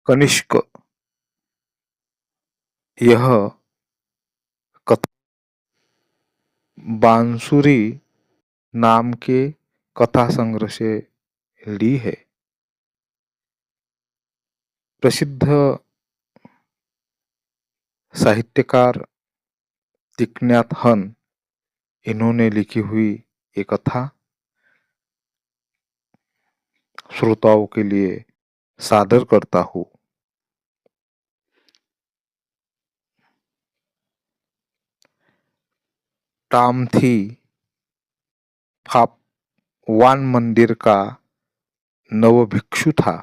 कनिष्क। यह कथा बांसुरी नाम के कथा संग्रह से ली है। प्रसिद्ध साहित्यकार तिक्न्यात हन इन्होंने लिखी हुई ये कथा श्रोताओं के लिए सादर करता हूँ। टामथी फापवान मंदिर का नव भिक्षु था।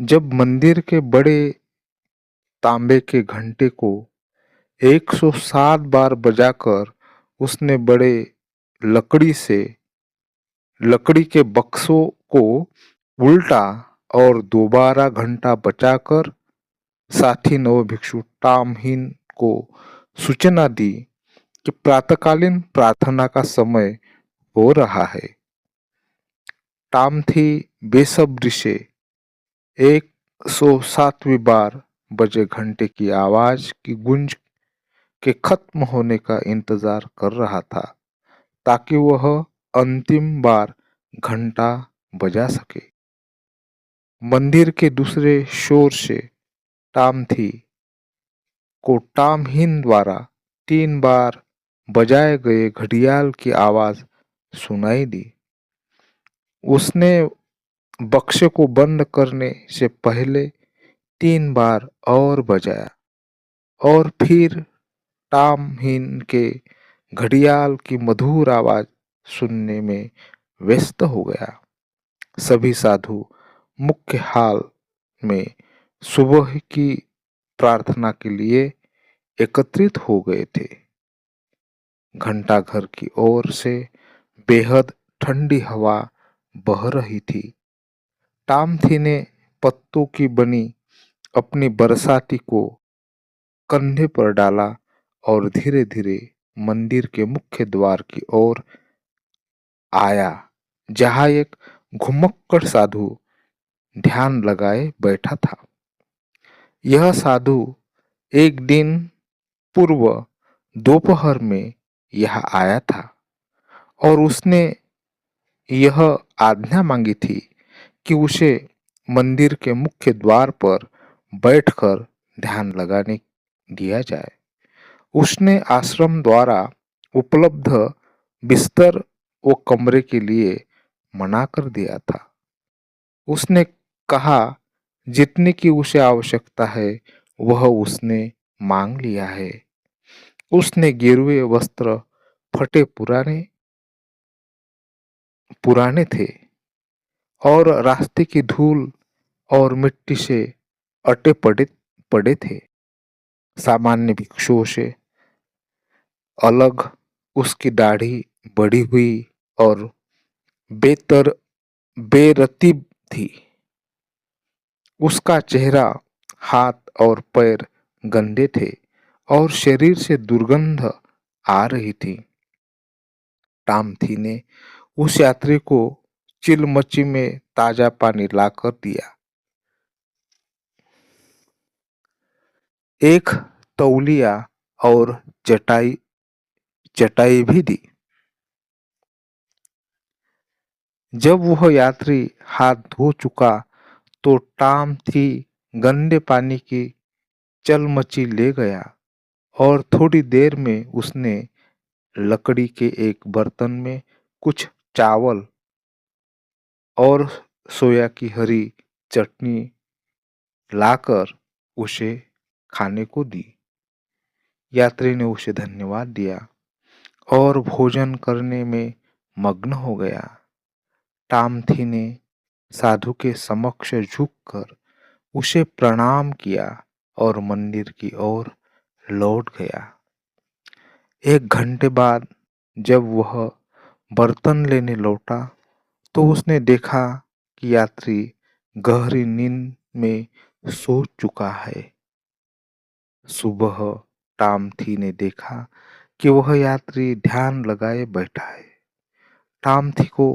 जब मंदिर के बड़े तांबे के घंटे को 107 बार बजाकर उसने बड़े लकड़ी के बक्सों को उल्टा और दोबारा घंटा बजाकर साथी नव भिक्षु टामहीन को सूचना दी कि प्रातःकालीन प्रार्थना का समय हो रहा है। टामथी बेसब्री से 107वीं बार बजे घंटे की आवाज की गूंज के खत्म होने का इंतजार कर रहा था ताकि वह अंतिम बार घंटा बजा सके। मंदिर के दूसरे शोर से टामथी को टामहीन द्वारा 3 बार बजाए गए घड़ियाल की आवाज सुनाई दी। उसने बक्से को बंद करने से पहले 3 बार और बजाया और फिर टामहीन के घड़ियाल की मधुर आवाज सुनने में व्यस्त हो गया। सभी साधु मुख्य हाल में सुबह की प्रार्थना के लिए एकत्रित हो गए थे। घंटाघर की ओर से बेहद ठंडी हवा बह रही थी। टामथी ने पत्तों की बनी अपनी बरसाती को कंधे पर डाला और धीरे धीरे मंदिर के मुख्य द्वार की ओर आया, जहां एक घुमक्कड़ साधु ध्यान लगाए बैठा था। यह साधु एक दिन पूर्व दोपहर में यहाँ आया था और उसने यह आज्ञा मांगी थी कि उसे मंदिर के मुख्य द्वार पर बैठकर ध्यान लगाने दिया जाए। उसने आश्रम द्वारा उपलब्ध बिस्तर व कमरे के लिए मना कर दिया था। उसने कहा जितने की उसे आवश्यकता है वह उसने मांग लिया है। उसने गेरुए वस्त्र फटे पुराने थे और रास्ते की धूल और मिट्टी से अटे पड़े थे। सामान्य भिक्षुओं से अलग उसकी दाढ़ी बढ़ी हुई और बेरतीब थी। उसका चेहरा, हाथ और पैर गंदे थे और शरीर से दुर्गंध आ रही थी। टामथी ने उस यात्री को चिलमची में ताजा पानी लाकर दिया। एक तौलिया और चटाई भी दी। जब वह यात्री हाथ धो चुका तो टामथी गंदे पानी की चलमची ले गया और थोड़ी देर में उसने लकड़ी के एक बर्तन में कुछ चावल और सोया की हरी चटनी लाकर उसे खाने को दी। यात्री ने उसे धन्यवाद दिया और भोजन करने में मग्न हो गया। टामथी ने साधु के समक्ष झुककर उसे प्रणाम किया और मंदिर की ओर लौट गया। 1 घंटे बाद जब वह बर्तन लेने लौटा तो उसने देखा कि यात्री गहरी नींद में सो चुका है। सुबह टामथी ने देखा कि वह यात्री ध्यान लगाए बैठा है। टामथी को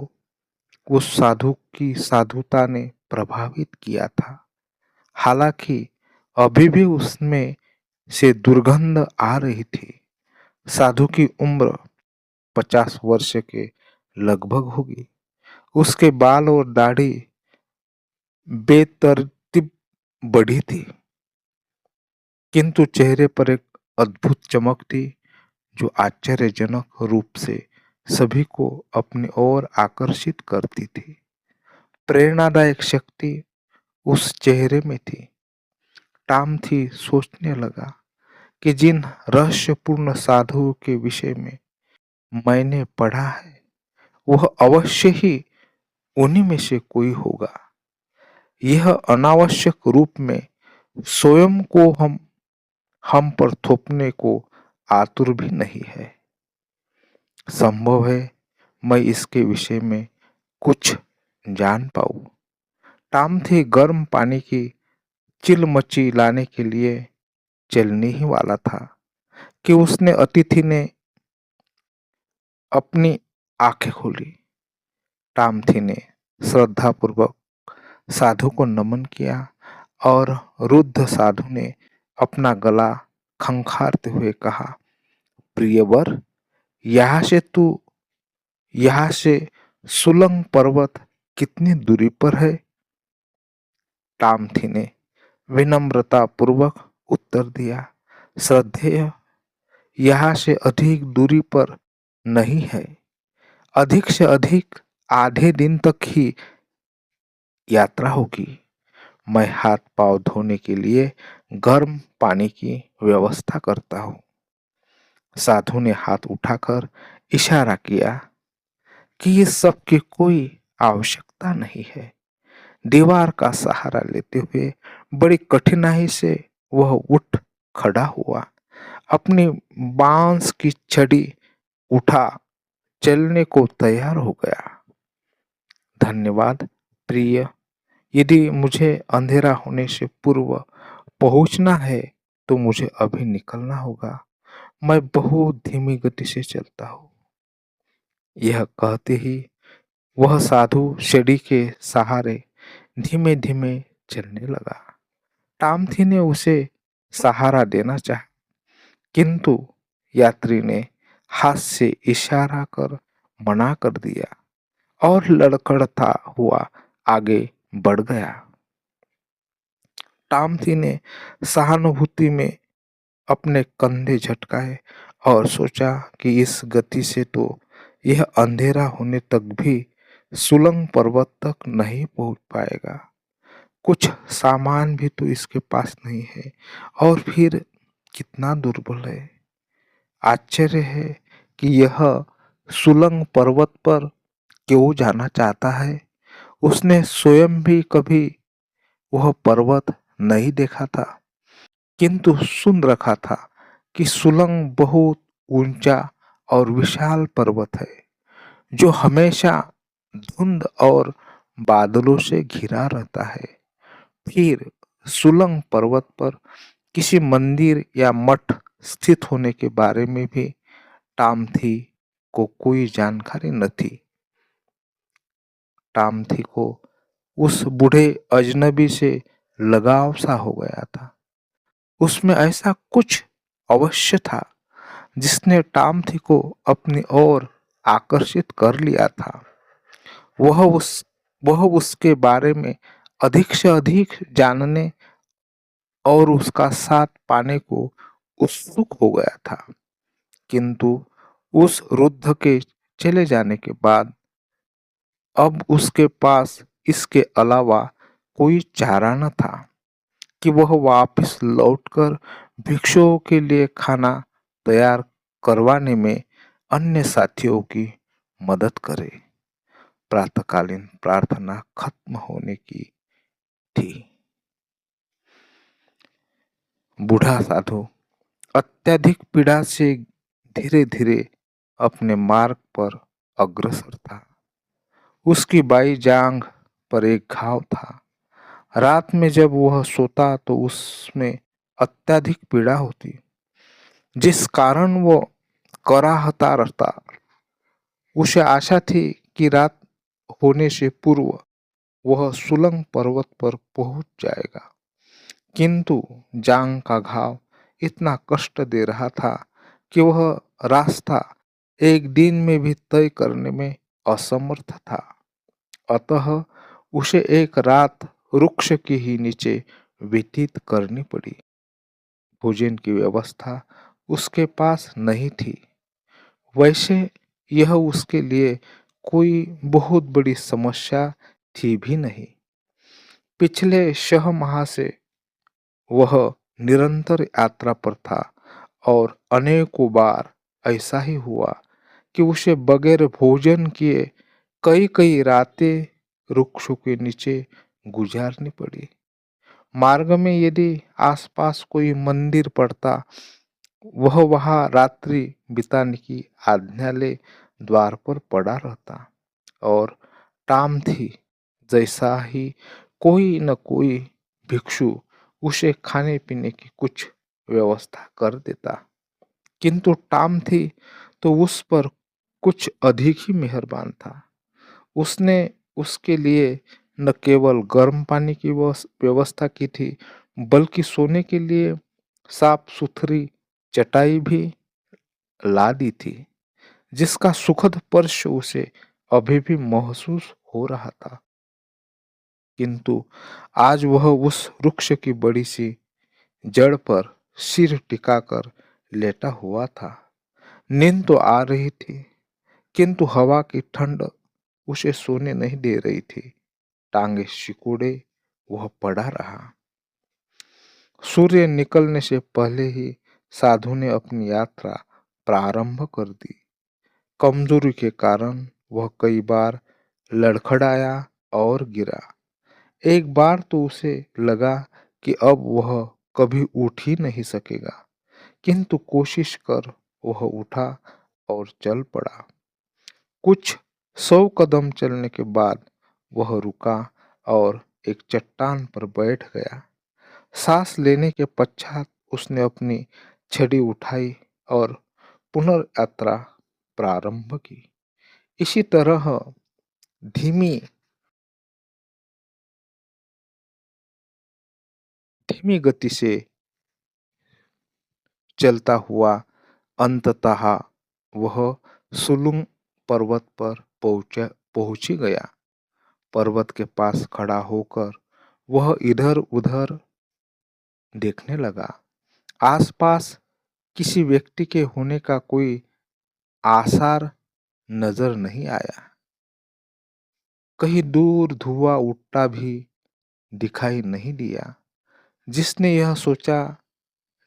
उस साधु की साधुता ने प्रभावित किया था। हालांकि अभी भी उसमें से दुर्गंध आ रही थी। साधु की उम्र 50 वर्ष के लगभग होगी। उसके बाल और दाढ़ी बेतरतीब बढ़ी थी, किंतु चेहरे पर एक अद्भुत चमक थी जो आश्चर्यजनक रूप से सभी को अपनी ओर आकर्षित करती थी। प्रेरणादायक शक्ति उस चेहरे में थी। टॉम थी सोचने लगा कि जिन रहस्यपूर्ण साधुओं के विषय में मैंने पढ़ा है वह अवश्य ही उन्हीं में से कोई होगा। यह अनावश्यक रूप में स्वयं को हम पर थोपने को आतुर भी नहीं है। संभव है मैं इसके विषय में कुछ जान पाऊं। टॉम थी गर्म पानी की चिलमची लाने के लिए चलने ही वाला था कि उसने अतिथि ने अपनी आंखें खोली। टॉम थी ने श्रद्धापूर्वक साधु को नमन किया और रुद्ध साधु ने अपना गला खंखारते हुए कहा, प्रियवर, यहाँ से सुलंग पर्वत कितनी दूरी पर है? टॉम थी ने विनम्रता पूर्वक उत्तर दिया, श्रद्धेय, यहाँ से अधिक दूरी पर नहीं है। अधिक से अधिक आधे दिन तक ही यात्रा होगी। मैं हाथ पांव धोने के लिए गर्म पानी की व्यवस्था करता हूँ। साधु ने हाथ उठाकर इशारा किया कि इस सब की कोई आवश्यकता नहीं है। दीवार का सहारा लेते हुए बड़ी कठिनाई से वह उठ खड़ा हुआ। अपनी बांस की छड़ी उठा चलने को तैयार हो गया। धन्यवाद प्रिय, यदि मुझे अंधेरा होने से पूर्व पहुंचना है तो मुझे अभी निकलना होगा। मैं बहुत धीमी गति से चलता हूँ। यह कहते ही वह साधु सीढ़ी के सहारे धीमे धीमे चलने लगा। टॉम थी ने उसे सहारा देना चाहा, किंतु यात्री ने हाथ से इशारा कर मना कर दिया और लड़खड़ता हुआ आगे बढ़ गया। टॉम थी ने सहानुभूति में अपने कंधे झटकाए और सोचा कि इस गति से तो यह अंधेरा होने तक भी सुलंग पर्वत तक नहीं पहुंच पाएगा। कुछ सामान भी तो इसके पास नहीं है और फिर कितना दुर्बल है। आश्चर्य है कि यह सुलंग पर्वत पर क्यों जाना चाहता है। उसने स्वयं भी कभी वह पर्वत नहीं देखा था, किंतु सुन रखा था कि सुलंग बहुत ऊंचा और विशाल पर्वत है जो हमेशा धुंध और बादलों से घिरा रहता है। फिर सुलंग पर्वत पर किसी मंदिर या मठ स्थित होने के बारे में भी टॉम थी को कोई जानकारी न थी। टॉम थी को उस बूढ़े अजनबी से लगाव सा हो गया था। उसमें ऐसा कुछ अवश्य था जिसने टॉम थी को अपनी ओर आकर्षित कर लिया था। वह उसके बारे में अधिक से अधिक जानने और उसका साथ पाने को उत्सुक हो गया था, किंतु उस वृद्ध के चले जाने के बाद अब उसके पास इसके अलावा कोई चारा न था कि वह वापस लौटकर भिक्षुओं के लिए खाना तैयार करवाने में अन्य साथियों की मदद करे। प्रातःकालीन प्रार्थना खत्म होने की थी। बूढ़ा साधु अत्यधिक पीड़ा से धीरे धीरे अपने मार्ग पर अग्रसर था। उसकी बाई जांघ पर एक घाव था। रात में जब वह सोता तो उसमें अत्यधिक पीड़ा होती, जिस कारण वो कराहता रहता। उसे आशा थी कि रात होने से पूर्व वह सुलंग पर्वत पर पहुंच जाएगा। किंतु जांग का घाव इतना कष्ट दे रहा था कि वह रास्ता एक दिन में भी तय करने में असमर्थ था। अतः उसे एक रात वृक्ष के ही नीचे व्यतीत करनी पड़ी। भोजन की व्यवस्था उसके पास नहीं थी। वैसे यह उसके लिए कोई बहुत बड़ी समस्या थी भी नहीं। पिछले 6 माह से वह निरंतर यात्रा पर था और अनेकों बार ऐसा ही हुआ कि उसे बगैर भोजन किए कई कई रातें वृक्षों के नीचे गुजारनी पड़ी। मार्ग में यदि आसपास कोई मंदिर पड़ता, वह वहां रात्रि बिताने की आज्ञा ले द्वार पर पड़ा रहता और टाम थी जैसा ही कोई न कोई भिक्षु उसे खाने पीने की कुछ व्यवस्था कर देता। किंतु टाम थी तो उस पर कुछ अधिक ही मेहरबान था। उसने उसके लिए न केवल गर्म पानी की व्यवस्था की थी, बल्कि सोने के लिए साफ सुथरी चटाई भी ला दी थी, जिसका सुखद स्पर्श उसे अभी भी महसूस हो रहा था। किंतु आज वह उस वृक्ष की बड़ी सी जड़ पर सिर टिकाकर लेटा हुआ था। नींद तो आ रही थी, किंतु हवा की ठंड उसे सोने नहीं दे रही थी। टांगे सिकोड़े वह पड़ा रहा। सूर्य निकलने से पहले ही साधु ने अपनी यात्रा प्रारंभ कर दी। कमजोरी के कारण वह कई बार लड़खड़ाया और गिरा। एक बार तो उसे लगा कि अब वह कभी उठ ही नहीं सकेगा, किंतु कोशिश कर वह उठा और चल पड़ा। कुछ 100 कदम चलने के बाद वह रुका और एक चट्टान पर बैठ गया। सांस लेने के पश्चात उसने अपनी छड़ी उठाई और पुनर्यात्रा प्रारंभ की। इसी तरह धीमी धीमी गति से चलता हुआ अंततः वह सुलुंग पर्वत पर पहुंच ही गया। पर्वत के पास खड़ा होकर वह इधर उधर देखने लगा। आसपास किसी व्यक्ति के होने का कोई आसार नजर नहीं आया। कहीं दूर धुआं उठता भी दिखाई नहीं दिया, जिसने यह सोचा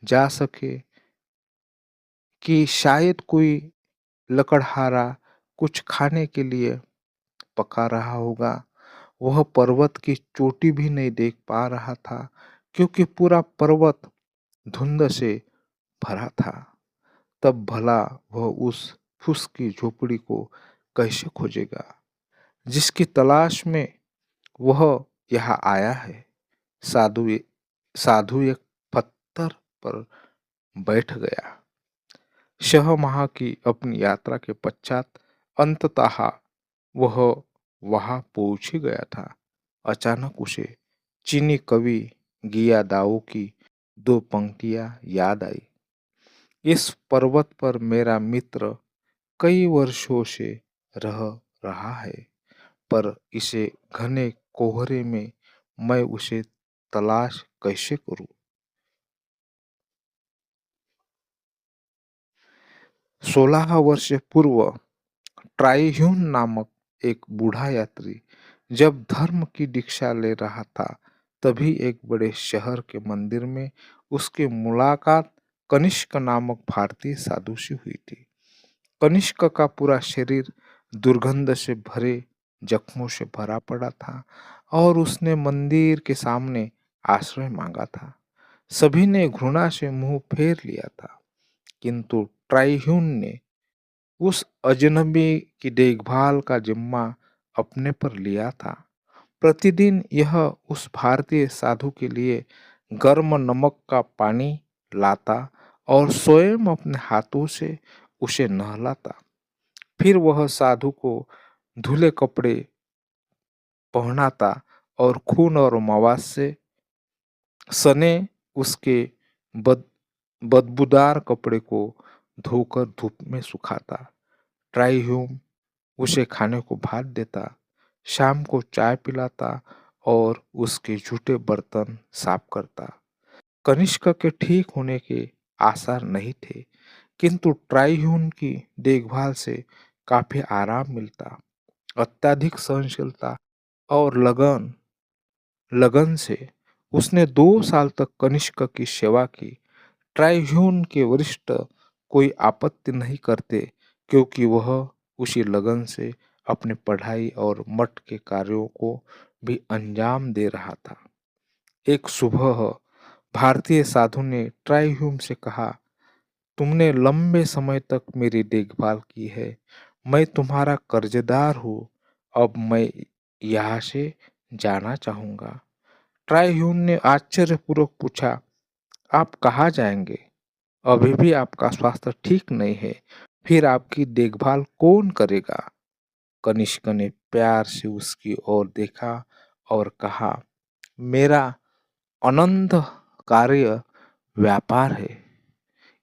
जा सके कि शायद कोई लकड़हारा कुछ खाने के लिए पका रहा होगा। वह पर्वत की चोटी भी नहीं देख पा रहा था, क्योंकि पूरा पर्वत धुंध से भरा था। तब भला वह उस फूस की झोपड़ी को कैसे खोजेगा, जिसकी तलाश में वह यहाँ आया है। साधु साधु एक पत्थर पर बैठ गया। 6 माह की अपनी यात्रा के पश्चात अंततः वह वहां पहुंच ही गया था। अचानक उसे चीनी कवि गिया दाओ की 2 पंक्तियां याद आई। इस पर्वत पर मेरा मित्र कई वर्षों से रह रहा है, पर इसे घने कोहरे में मैं उसे तलाश कैसे करूं। 16 वर्ष पूर्व ट्राइह्यून नामक एक बूढ़ा यात्री जब धर्म की दीक्षा ले रहा था, तभी एक बड़े शहर के मंदिर में उसकी मुलाकात कनिष्क नामक भारतीय साधु से हुई थी। कनिष्क का पूरा शरीर दुर्गंध से भरे जख्मों से भरा पड़ा था और उसने मंदिर के सामने आश्रय मांगा था। सभी ने घृणा से मुंह फेर लिया था, किंतु ट्राइह्यून ने उस अजनबी की देखभाल का जिम्मा अपने पर लिया था। प्रतिदिन यह उस भारतीय साधु के लिए गर्म नमक का पानी लाता और स्वयं अपने हाथों से उसे नहलाता। फिर वह साधु को धुले कपड़े पहनाता और खून और मवाद से सने उसके बद बदबूदार कपड़े को धोकर धूप में सुखाता। ट्राइह्यूम उसे खाने को भात देता, शाम को चाय पिलाता और उसके झूठे बर्तन साफ करता। कनिष्क के ठीक होने के आसार नहीं थे, किंतु ट्राइह्यूम की देखभाल से काफी आराम मिलता। अत्यधिक सहनशीलता और लगन लगन से उसने 2 साल तक कनिष्क की सेवा की। ट्राइह्यून के वरिष्ठ कोई आपत्ति नहीं करते, क्योंकि वह उसी लगन से अपनी पढ़ाई और मठ के कार्यों को भी अंजाम दे रहा था। एक सुबह भारतीय साधु ने ट्राइह्यूम से कहा, तुमने लंबे समय तक मेरी देखभाल की है, मैं तुम्हारा कर्जदार हूँ। अब मैं यहाँ से जाना चाहूँगा। ट्राइह्यून ने आश्चर्यपूर्वक पूछा, आप कहाँ जाएंगे? अभी भी आपका स्वास्थ्य ठीक नहीं है, फिर आपकी देखभाल कौन करेगा? कनिष्क ने प्यार से उसकी ओर देखा और कहा, मेरा अनंत कार्य व्यापार है,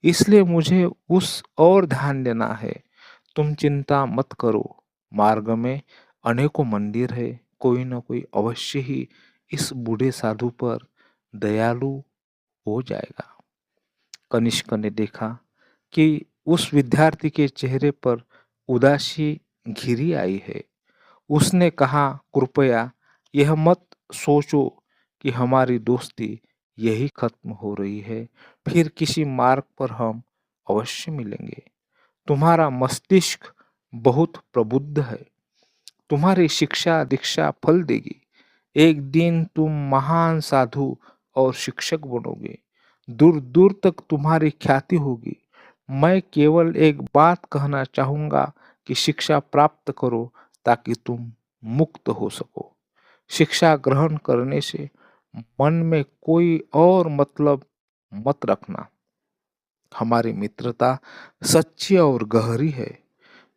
इसलिए मुझे उस और ध्यान देना है। तुम चिंता मत करो, मार्ग में अनेकों मंदिर है, कोई न कोई अवश्य ही इस बूढ़े साधु पर दयालु हो जाएगा। कनिष्क ने देखा कि उस विद्यार्थी के चेहरे पर उदासी घिरी आई है। उसने कहा, कृपया यह मत सोचो कि हमारी दोस्ती यही खत्म हो रही है, फिर किसी मार्ग पर हम अवश्य मिलेंगे। तुम्हारा मस्तिष्क बहुत प्रबुद्ध है, तुम्हारी शिक्षा दीक्षा फल देगी। एक दिन तुम महान साधु और शिक्षक बनोगे, दूर दूर तक तुम्हारी ख्याति होगी। मैं केवल एक बात कहना चाहूँगा कि शिक्षा प्राप्त करो ताकि तुम मुक्त हो सको। शिक्षा ग्रहण करने से मन में कोई और मतलब मत रखना। हमारी मित्रता सच्ची और गहरी है।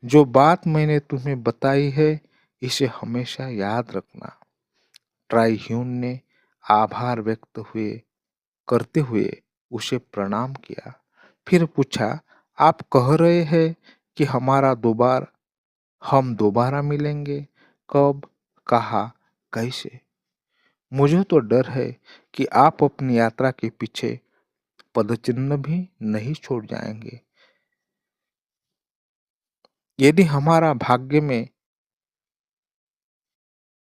जो बात मैंने तुम्हें बताई है, इसे हमेशा याद रखना। ट्राइह्यून ने आभार व्यक्त हुए करते हुए उसे प्रणाम किया। फिर पूछा, आप कह रहे हैं कि हम दोबारा मिलेंगे? कब, कहाँ, कैसे? मुझे तो डर है कि आप अपनी यात्रा के पीछे पदचिन्ह भी नहीं छोड़ जाएंगे। यदि हमारा भाग्य में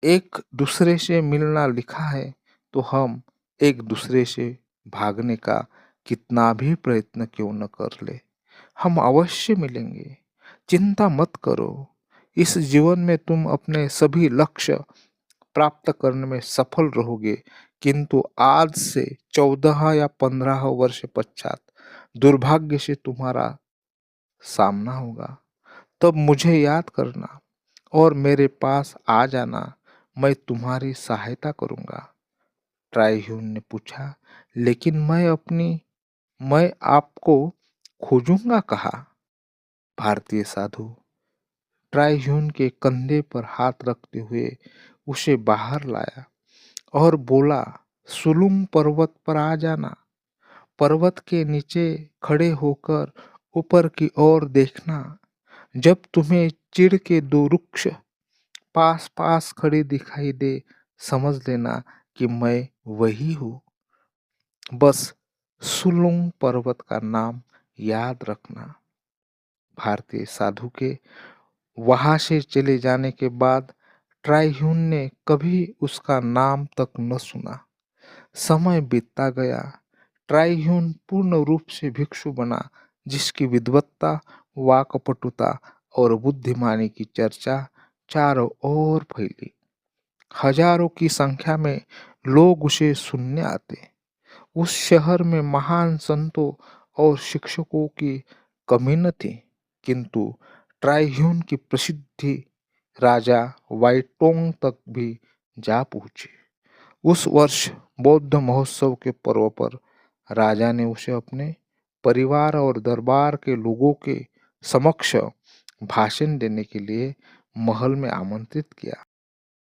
एक दूसरे से मिलना लिखा है, तो हम एक दूसरे से भागने का कितना भी प्रयत्न क्यों न कर ले, हम अवश्य मिलेंगे। चिंता मत करो। इस जीवन में तुम अपने सभी लक्ष्य प्राप्त करने में सफल रहोगे, किंतु आज से 14 या 15 वर्ष पश्चात दुर्भाग्य से तुम्हारा सामना होगा। तब मुझे याद करना और मेरे पास आ जाना, मैं तुम्हारी सहायता करूंगा। ट्राइह्यून ने पूछा, लेकिन मैं आपको खोजूंगा कहाँ? भारतीय साधु ट्राइह्यून के कंधे पर हाथ रखते हुए उसे बाहर लाया और बोला, सुलुंग पर्वत पर आ जाना। पर्वत के नीचे खड़े होकर ऊपर की ओर देखना। जब तुम्हें चिढ़ के 2 वृक्ष पास पास खड़े दिखाई दे, समझ लेना कि मैं वही हूँ। बस सुलुंग पर्वत का नाम याद रखना। भारतीय साधु के वहां से चले जाने के बाद ट्राइह्यून ने कभी उसका नाम तक न सुना। समय बीतता गया। ट्राइह्यून पूर्ण रूप से भिक्षु बना, जिसकी विद्वत्ता, वाकपटुता और बुद्धिमानी की चर्चा चारों ओर फैली। हजारों की संख्या में लोग उसे सुनने आते। उस शहर में महान संतों और शिक्षकों की कमी न थी, किंतु ट्राइह्यून की प्रसिद्धि राजा वाइटोंग तक भी जा पहुंची। उस वर्ष बौद्ध महोत्सव के पर्व पर राजा ने उसे अपने परिवार और दरबार के लोगों के समक्ष भाषण देने के लिए महल में आमंत्रित किया।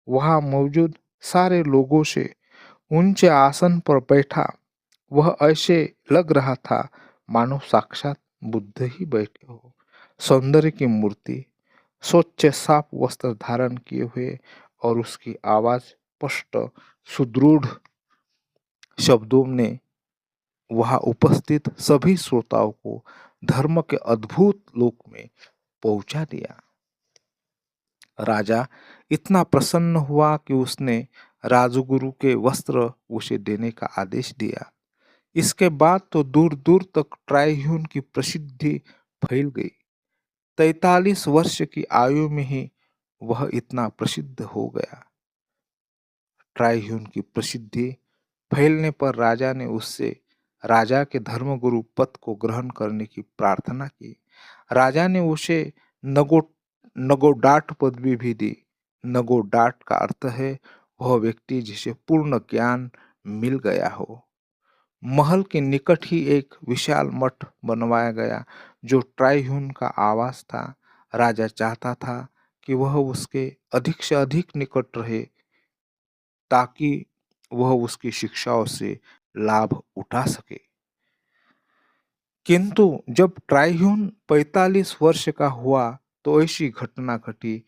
वहां मौजूद सारे लोगों से ऊंचे आसन पर बैठा। वह ऐसे लग रहा था मानो साक्षात बुद्ध ही बैठे हो। सौंदर्य की मूर्ति, स्वच्छ साफ वस्त्र धारण किए हुए, और उसकी आवाज स्पष्ट सुदृढ़ शब्दों ने वहां उपस्थित सभी श्रोताओं को धर्म के अद्भुत लोक में पहुंचा दिया। राजा इतना प्रसन्न हुआ कि उसने राजगुरु के वस्त्र उसे देने का आदेश दिया। इसके बाद तो दूर दूर तक ट्राइह्यून की प्रसिद्धि फैल गई। 43 वर्ष की आयु में ही वह इतना प्रसिद्ध हो गया। ट्राइह्यून की प्रसिद्धि फैलने पर राजा ने उससे राजा के धर्मगुरु पद को ग्रहण करने की प्रार्थना की। राजा ने उसे नगो नगोडाट पदवी भी दी। नगोडाट का अर्थ है वह व्यक्ति जिसे पूर्ण ज्ञान मिल गया हो। महल के निकट ही एक विशाल मठ बनवाया गया जो ट्राइह्यून का आवास था। राजा चाहता था कि वह उसके अधिक से अधिक निकट रहे ताकि वह उसकी शिक्षाओं से लाभ उठा सके। किंतु जब ट्राइह्यून 45 वर्ष का हुआ तो ऐसी घटना घटी,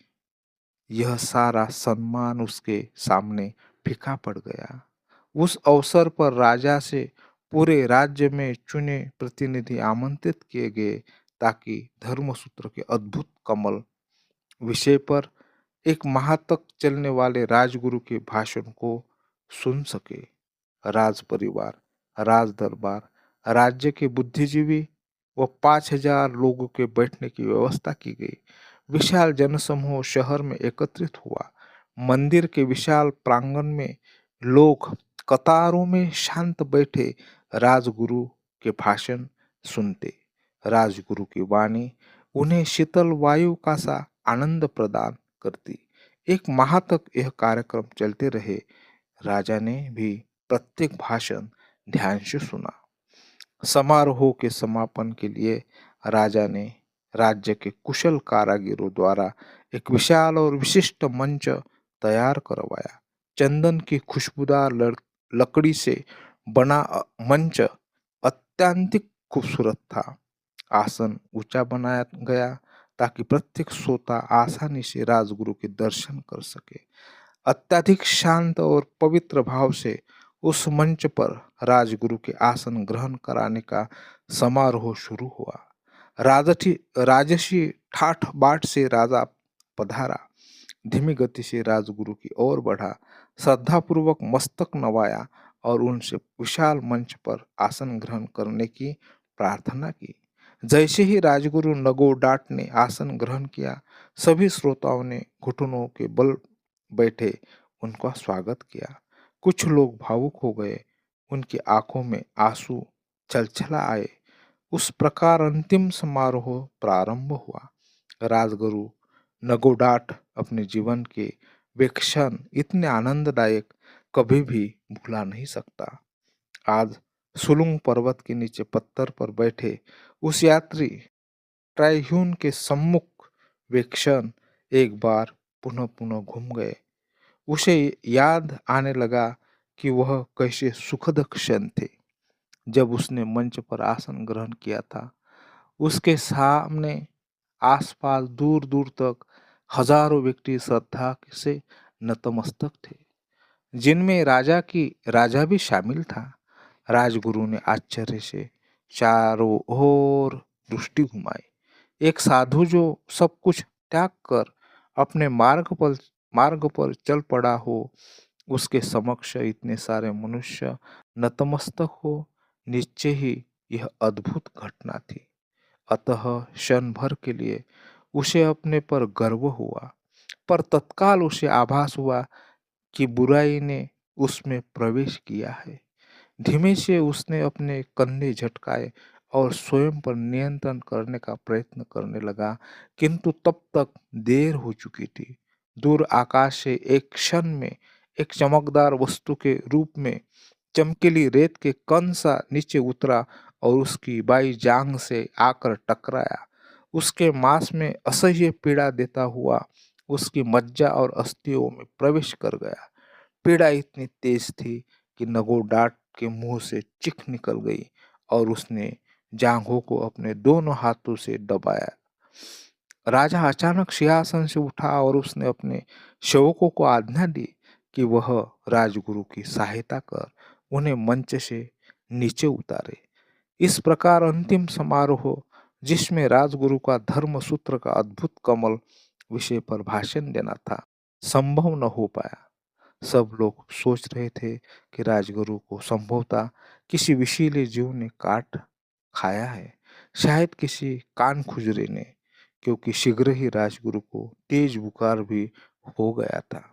यह सारा सम्मान उसके सामने फीका पड़ गया। उस अवसर पर राजा से पूरे राज्य में चुने प्रतिनिधि आमंत्रित किए गए ताकि धर्मसूत्र के अद्भुत कमल विषय पर एक माह तक चलने वाले राजगुरु के भाषण को सुन सके। राज परिवार, राज दरबार, राज्य के बुद्धिजीवी व 5,000 लोगों के बैठने की व्यवस्था की गई। विशाल जनसमूह शहर में एकत्रित हुआ। मंदिर के विशाल प्रांगण में लोग कतारों में शांत बैठे राजगुरु के भाषण सुनते। राजगुरु की वाणी उन्हें शीतल वायु का सा आनंद प्रदान करती। एक माह तक यह कार्यक्रम चलते रहे। राजा ने भी प्रत्येक भाषण ध्यान से सुना। समारोह के समापन के लिए राजा ने राज्य के कुशल कारीगरों द्वारा एक विशाल और विशिष्ट मंच तैयार करवाया। चंदन की खुशबूदार लकड़ी से बना मंच अत्यंत खूबसूरत था। आसन ऊंचा बनाया गया ताकि प्रत्येक श्रोता आसानी से राजगुरु के दर्शन कर सके। अत्यधिक शांत और पवित्र भाव से उस मंच पर राजगुरु के आसन ग्रहण कराने का समारोह शुरू हुआ। राजसी ठाठ बाट से राजा पधारा, धीमी गति से राजगुरु की ओर बढ़ा, श्रद्धापूर्वक मस्तक नवाया और उनसे विशाल मंच पर आसन ग्रहण करने की प्रार्थना की। जैसे ही राजगुरु नगोडाट ने आसन ग्रहण किया, सभी श्रोताओं ने घुटनों के बल बैठे उनका स्वागत किया। कुछ लोग भावुक हो गए, उनकी आंखों में आंसू छलछला आए। उस प्रकार अंतिम समारोह प्रारंभ हुआ। राजगुरु नगोडाट अपने जीवन के वे क्षण इतने आनंददायक कभी भी भुला नहीं सकता। आज सुलुंग पर्वत के नीचे पत्थर पर बैठे उस यात्री ट्राइह्यून के सम्मुख वे क्षण एक बार पुनः पुनः घूम गए। उसे याद आने लगा कि वह कैसे सुखद क्षण थे जब उसने मंच पर आसन ग्रहण किया था। उसके सामने आसपास दूर दूर तक हजारों व्यक्ति श्रद्धा से नतमस्तक थे, जिनमें राजा भी शामिल था। राजगुरु ने आश्चर्य से चारों ओर दृष्टि घुमाई। एक साधु जो सब कुछ त्याग कर अपने मार्ग पर चल पड़ा हो, उसके समक्ष इतने सारे मनुष्य नतमस्तक हो, निश्चय ही यह अद्भुत घटना थी। अतः क्षण भर के लिए उसे अपने पर गर्व हुआ, पर तत्काल उसे आभास हुआ कि बुराई ने उसमें प्रवेश किया है। धीमे से उसने अपने कंधे झटकाए और स्वयं पर नियंत्रण करने का प्रयत्न करने लगा, किंतु तब तक देर हो चुकी थी। दूर आकाश से एक क्षण में एक चमकदार वस्तु के रूप में चमकीली रेत के कण सा नीचे उतरा और उसकी बाई जांघ से आकर टकराया। उसके मांस में असह्य पीड़ा देता हुआ उसकी मज्जा और अस्थियों में प्रवेश कर गया। पीड़ा इतनी तेज थी कि नगोडाट के मुंह से चीख निकल गई और उसने जांघों को अपने दोनों हाथों से दबाया। राजा अचानक सिंहासन से उठा और उसने अपने सेवकों को आज्ञा दी कि वह राजगुरु की सहायता कर उन्हें मंच से नीचे उतारे। इस प्रकार अंतिम समारोह, जिसमें राजगुरु का धर्म सूत्र का अद्भुत कमल विषय पर भाषण देना था, संभव न हो पाया। सब लोग सोच रहे थे कि राजगुरु को संभवतः किसी विषैले जीव ने काट खाया है, शायद किसी कान खुजरे ने, क्योंकि शीघ्र ही राजगुरु को तेज बुखार भी हो गया था।